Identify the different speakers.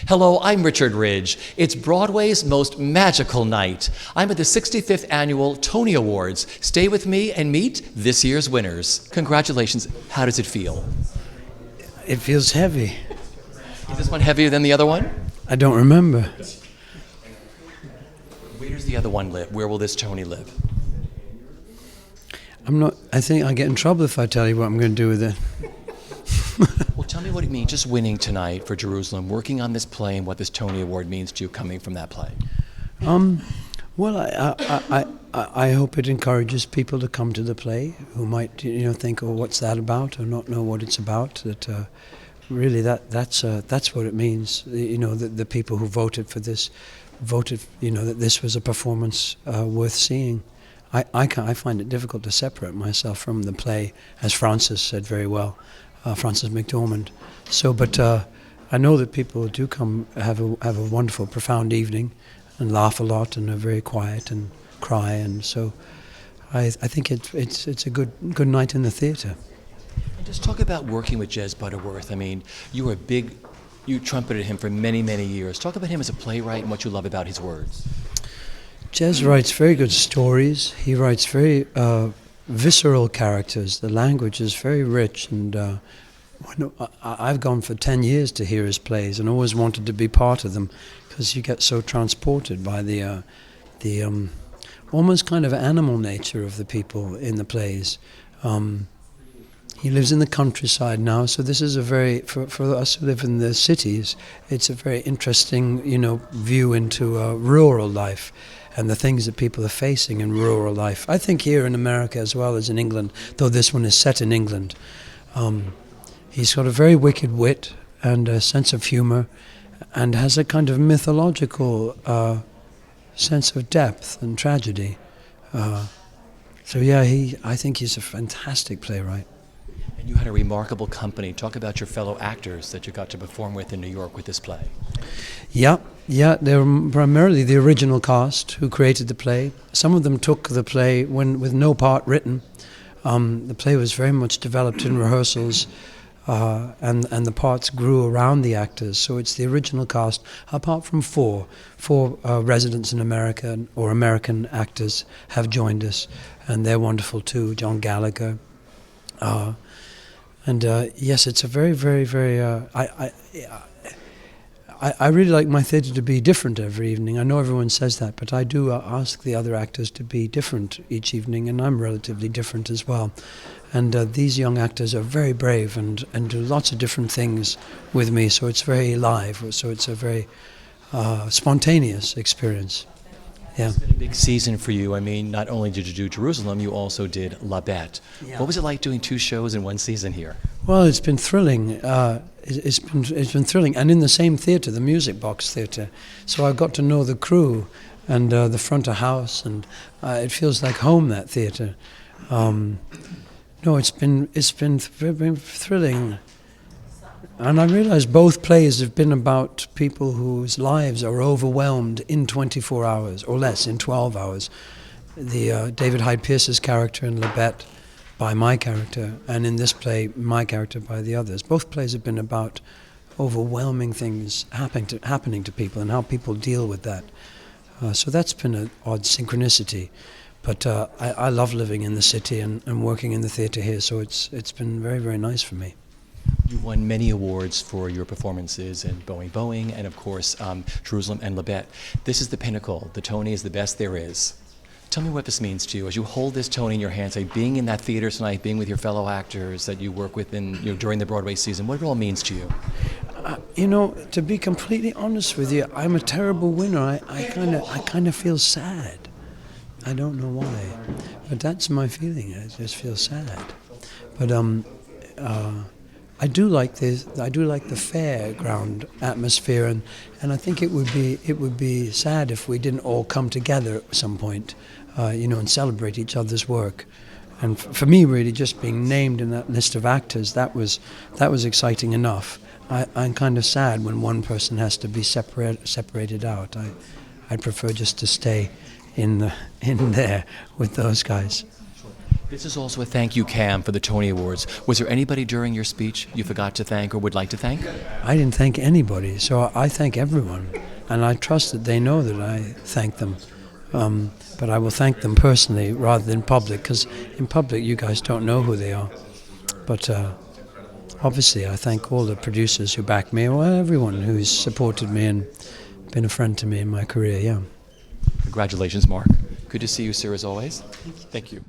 Speaker 1: Hello, I'm Richard Ridge. It's Broadway's most magical night. I'm at the 65th Annual Tony Awards. Stay with me and meet this year's winners. Congratulations. How does it feel?
Speaker 2: It feels heavy.
Speaker 1: Is this one heavier than the other one?
Speaker 2: I don't remember.
Speaker 1: Where does the other one live? Where will this Tony live?
Speaker 2: I think I'll get in trouble if I tell you what I'm going to do with it.
Speaker 1: Well, tell me what it means, just winning tonight for Jerusalem, working on this play, and what this Tony Award means to you coming from that play.
Speaker 2: Well, I hope it encourages people to come to the play who might, think, "Oh, what's that about?" or not know what it's about. That really, that's what it means. The people who voted for this voted, that this was a performance worth seeing. I find it difficult to separate myself from the play, as Francis said very well. Francis McDormand. But I know that people do come have a wonderful, profound evening, and laugh a lot, and are very quiet and cry, and so I think it's a good night in the theatre.
Speaker 1: And just talk about working with Jez Butterworth. I mean, you trumpeted him for many, many years. Talk about him as a playwright and what you love about his words.
Speaker 2: Jez writes very good stories. He writes very visceral characters. The language is very rich, and I've gone for 10 years to hear his plays and always wanted to be part of them, because you get so transported by the almost kind of animal nature of the people in the plays. He lives in the countryside now, so this is for us who live in the cities, it's a very interesting, view into rural life and the things that people are facing in rural life. I think here in America as well as in England, though this one is set in England, he's got a very wicked wit and a sense of humor, and has a kind of mythological sense of depth and tragedy. I think he's a fantastic playwright.
Speaker 1: And you had a remarkable company. Talk about your fellow actors that you got to perform with in New York with this play.
Speaker 2: Yeah, they were primarily the original cast who created the play. Some of them took the play with no part written. The play was very much developed in rehearsals, and the parts grew around the actors. So it's the original cast, apart from four residents in America, or American actors, have joined us, and they're wonderful too. John Gallagher. Yes, it's a very, very, very... I really like my theatre to be different every evening. I know everyone says that, but I do ask the other actors to be different each evening, and I'm relatively different as well. And these young actors are very brave and do lots of different things with me, so it's very live, so it's a very spontaneous experience. Yeah.
Speaker 1: It's been a big season for you. I mean, not only did you do Jerusalem, you also did La Bête. Yeah. What was it like doing 2 shows in one season here?
Speaker 2: Well, it's been thrilling. It's been thrilling, and in the same theatre, the Music Box Theatre. So I got to know the crew and the front of house, and it feels like home, that theatre. It's been thrilling. And I realize both plays have been about people whose lives are overwhelmed in 24 hours, or less, in 12 hours. The David Hyde Pierce's character in La Bête by my character, and in this play, my character by the others. Both plays have been about overwhelming things happening to people and how people deal with that. So that's been an odd synchronicity. But I love living in the city and working in the theatre here, so it's been very, very nice for me.
Speaker 1: You've won many awards for your performances in Boeing Boeing and, of course, Jerusalem and La Bête. This is the pinnacle. The Tony is the best there is. Tell me what this means to you as you hold this Tony in your hands, like being in that theater tonight, being with your fellow actors that you work with during the Broadway season. What it all means to you?
Speaker 2: To be completely honest with you, I'm a terrible winner. I kind of feel sad. I don't know why, but that's my feeling. I just feel sad. But I do like this. I do like the fairground atmosphere, and I think it would be sad if we didn't all come together at some point, and celebrate each other's work. And for me, really, just being named in that list of actors, that was exciting enough. I'm kind of sad when one person has to be separated out. I'd prefer just to stay in there with those guys.
Speaker 1: This is also a thank you cam for the Tony Awards. Was there anybody during your speech you forgot to thank or would like to thank?
Speaker 2: I didn't thank anybody, so I thank everyone, and I trust that they know that I thank them. But I will thank them personally rather than public, because in public you guys don't know who they are. But obviously I thank all the producers who back me, or everyone who's supported me and been a friend to me in my career, yeah.
Speaker 1: Congratulations, Mark. Good to see you, sir, as always. Thank you.